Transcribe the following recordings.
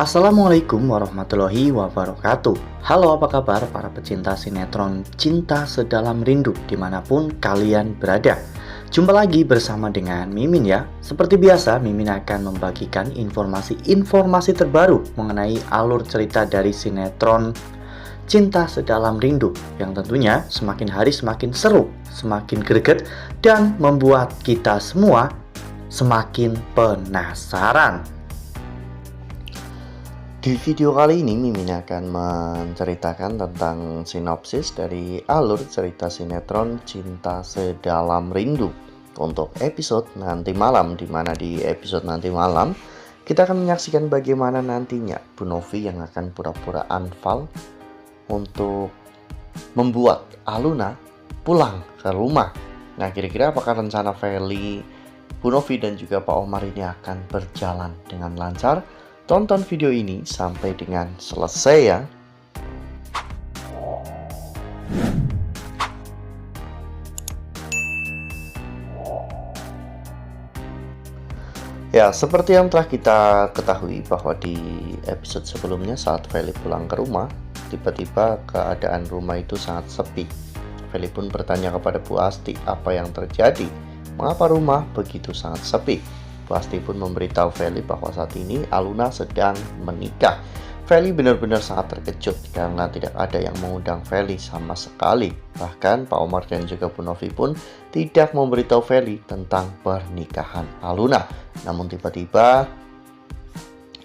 Assalamualaikum warahmatullahi wabarakatuh. Halo, apa kabar para pecinta sinetron Cinta Sedalam Rindu dimanapun kalian berada. Jumpa lagi bersama dengan Mimin ya. Seperti biasa, Mimin akan membagikan informasi terbaru mengenai alur cerita dari sinetron Cinta Sedalam Rindu yang tentunya semakin hari semakin seru, semakin greget, dan membuat kita semua semakin penasaran. Di video kali ini Mimin akan menceritakan tentang sinopsis dari alur cerita sinetron Cinta Sedalam Rindu untuk episode nanti malam, di mana di episode nanti malam kita akan menyaksikan bagaimana nantinya Bu Novi yang akan pura-pura anfal untuk membuat Aluna pulang ke rumah. Nah, kira-kira apakah rencana Feli, Bu Novi dan juga Pak Omar ini akan berjalan dengan lancar? Tonton video ini sampai dengan selesai ya. Ya, seperti yang telah kita ketahui bahwa di episode sebelumnya saat Feli pulang ke rumah, tiba-tiba keadaan rumah itu sangat sepi. Feli pun bertanya kepada Bu Asti apa yang terjadi, mengapa rumah begitu sangat sepi. Bu Asti pun memberitahu Feli bahwa saat ini Aluna sedang menikah. Feli benar-benar sangat terkejut karena tidak ada yang mengundang Feli sama sekali. Bahkan Pak Omar dan juga Bu Novi pun tidak memberitahu Feli tentang pernikahan Aluna. Namun tiba-tiba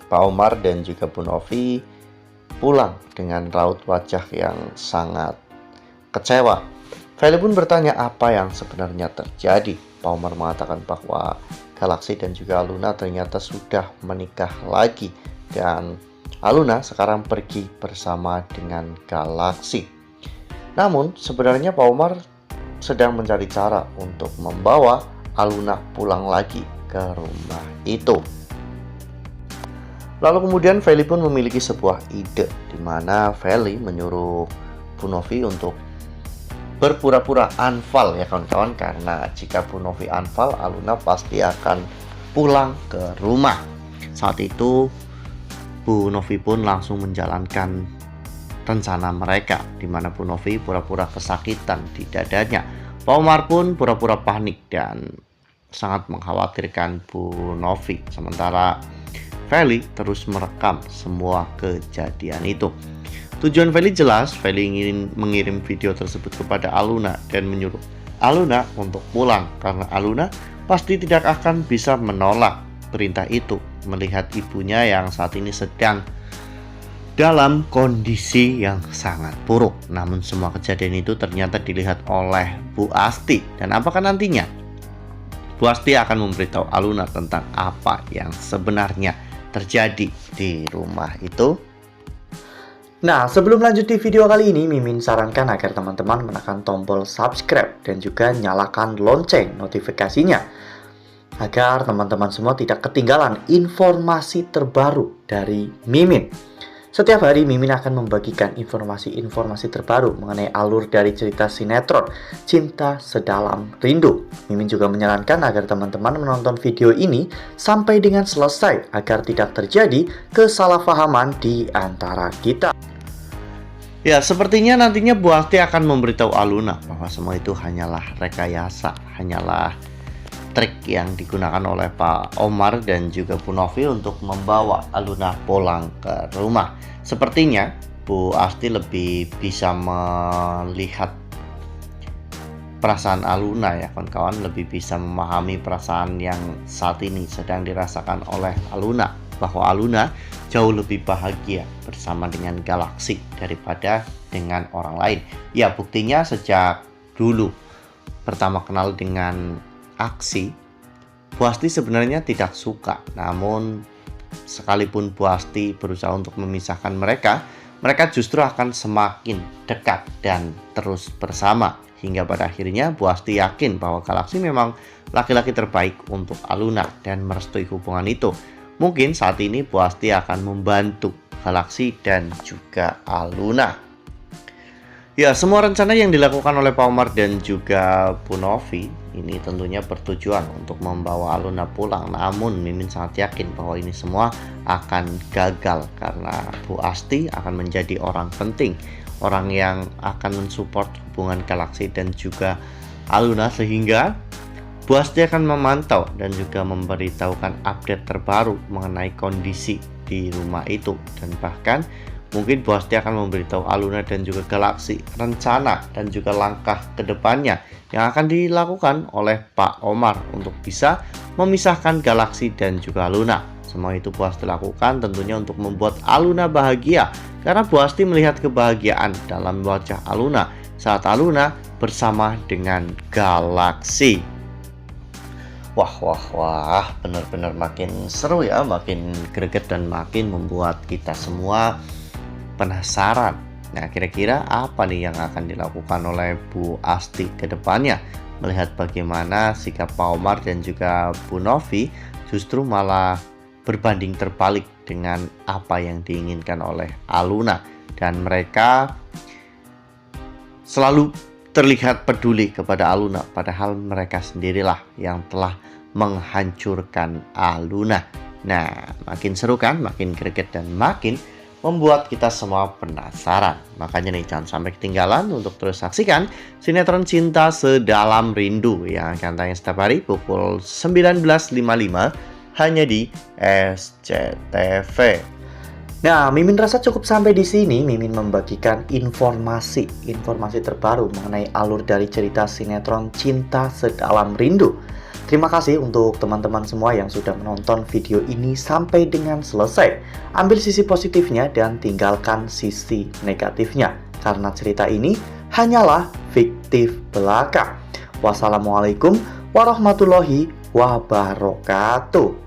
Pak Omar dan juga Bu Novi pulang dengan raut wajah yang sangat kecewa. Feli pun bertanya apa yang sebenarnya terjadi. Pak Omar mengatakan bahwa Galaksi dan juga Aluna ternyata sudah menikah lagi dan Aluna sekarang pergi bersama dengan Galaksi. Namun sebenarnya Pak Omar sedang mencari cara untuk membawa Aluna pulang lagi ke rumah itu. Lalu kemudian Feli pun memiliki sebuah ide di mana Feli menyuruh Bu Novi untuk berpura-pura anfal ya kawan-kawan, karena jika Bu Novi anfal, Aluna pasti akan pulang ke rumah. Saat itu Bu Novi pun langsung menjalankan rencana mereka, di mana Bu Novi pura-pura kesakitan di dadanya. Pak Omar pun pura-pura panik dan sangat mengkhawatirkan Bu Novi. Sementara Feli terus merekam semua kejadian itu. Tujuan Feli jelas, Feli ingin mengirim video tersebut kepada Aluna dan menyuruh Aluna untuk pulang karena Aluna pasti tidak akan bisa menolak perintah itu melihat ibunya yang saat ini sedang dalam kondisi yang sangat buruk. Namun semua kejadian itu ternyata dilihat oleh Bu Asti, dan apakah nantinya Bu Asti akan memberitahu Aluna tentang apa yang sebenarnya terjadi di rumah itu? Nah, sebelum lanjut di video kali ini, Mimin sarankan agar teman-teman menekan tombol subscribe dan juga nyalakan lonceng notifikasinya agar teman-teman semua tidak ketinggalan informasi terbaru dari Mimin. Setiap hari Mimin akan membagikan informasi-informasi terbaru mengenai alur dari cerita sinetron Cinta Sedalam Rindu. Mimin juga menyarankan agar teman-teman menonton video ini sampai dengan selesai agar tidak terjadi kesalahpahaman di antara kita. Ya, sepertinya nantinya Bu Asti akan memberitahu Aluna bahwa semua itu hanyalah rekayasa, hanyalah trik yang digunakan oleh Pak Omar dan juga Bu Novi untuk membawa Aluna pulang ke rumah. Sepertinya Bu Asti lebih bisa melihat perasaan Aluna ya kawan-kawan, lebih bisa memahami perasaan yang saat ini sedang dirasakan oleh Aluna, bahwa Aluna jauh lebih bahagia bersama dengan Galaksi daripada dengan orang lain. Ya, buktinya sejak dulu pertama kenal dengan Aksi, Bu Asti sebenarnya tidak suka. Namun sekalipun Bu Asti berusaha untuk memisahkan mereka justru akan semakin dekat dan terus bersama. Hingga pada akhirnya Bu Asti yakin bahwa Galaksi memang laki-laki terbaik untuk Aluna dan merestui hubungan itu. Mungkin saat ini Bu Asti akan membantu Galaksi dan juga Aluna. Ya, semua rencana yang dilakukan oleh Pak Omar dan juga Bu Novi ini tentunya bertujuan untuk membawa Aluna pulang. Namun Mimin sangat yakin bahwa ini semua akan gagal karena Bu Asti akan menjadi orang penting, orang yang akan mensupport hubungan Galaxy dan juga Aluna, sehingga Bu Asti akan memantau dan juga memberitahukan update terbaru mengenai kondisi di rumah itu, dan bahkan mungkin Bu Asti akan memberitahu Aluna dan juga Galaxy rencana dan juga langkah kedepannya yang akan dilakukan oleh Pak Omar untuk bisa memisahkan Galaxy dan juga Aluna. Semua itu Bu Asti lakukan tentunya untuk membuat Aluna bahagia, karena Bu Asti melihat kebahagiaan dalam wajah Aluna saat Aluna bersama dengan Galaxy. Wah, benar-benar makin seru ya, makin greget dan makin membuat kita semua penasaran. Nah, kira-kira apa nih yang akan dilakukan oleh Bu Asti ke depannya? Melihat bagaimana sikap Pak Omar dan juga Bu Novi justru malah berbanding terbalik dengan apa yang diinginkan oleh Aluna, dan mereka selalu terlihat peduli kepada Aluna, padahal mereka sendirilah yang telah menghancurkan Aluna. Nah, makin seru kan, makin greget dan makin membuat kita semua penasaran. Makanya nih, jangan sampai ketinggalan untuk terus saksikan sinetron Cinta Sedalam Rindu yang akan tayang setiap hari pukul 19.55 hanya di SCTV. Nah, Mimin rasa cukup sampai di sini. Mimin membagikan informasi terbaru mengenai alur dari cerita sinetron Cinta Sedalam Rindu. Terima kasih untuk teman-teman semua yang sudah menonton video ini sampai dengan selesai. Ambil sisi positifnya dan tinggalkan sisi negatifnya, karena cerita ini hanyalah fiktif belaka. Wassalamualaikum warahmatullahi wabarakatuh.